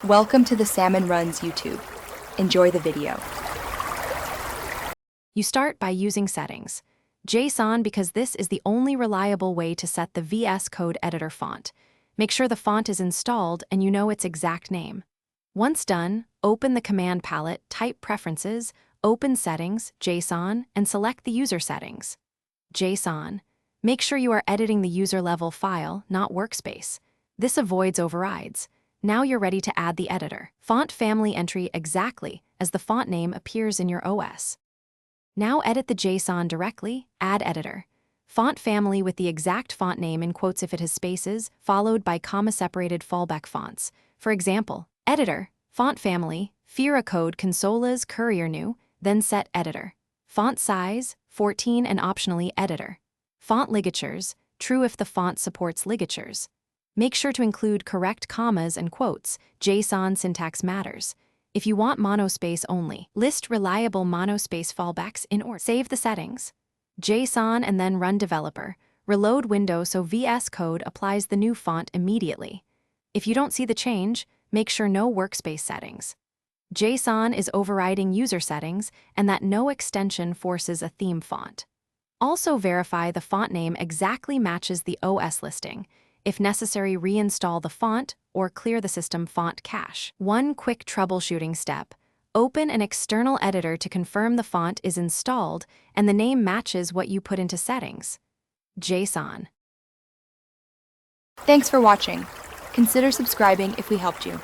Welcome to the Salmon Runs YouTube. Enjoy the video. You start by using settings. JSON because this is the only reliable way to set the VS Code editor font. Make sure the font is installed and you know its exact name. Once done, open the command palette, type Preferences, open Settings, JSON, and select the user settings. JSON. Make sure you are editing the user-level file, not workspace. This avoids overrides. Now you're ready to add the editor. Font family entry exactly as the font name appears in your OS. Now edit the JSON directly, add editor. Font family with the exact font name in quotes if it has spaces, followed by comma-separated fallback fonts. For example, editor, font family, Fira code Consolas Courier New, then set editor. Font size, 14 and optionally editor. Font ligatures, true if the font supports ligatures. Make sure to include correct commas and quotes. JSON syntax matters. If you want monospace only, list reliable monospace fallbacks in order. Save the settings. JSON and then run developer. Reload window so VS Code applies the new font immediately. If you don't see the change, make sure no workspace settings. JSON is overriding user settings and that no extension forces a theme font. Also verify the font name exactly matches the OS listing. If necessary, reinstall the font or clear the system font cache. One quick troubleshooting step. Open an external editor to confirm the font is installed and the name matches what you put into settings. JSON. Thanks for watching. Consider subscribing if we helped you.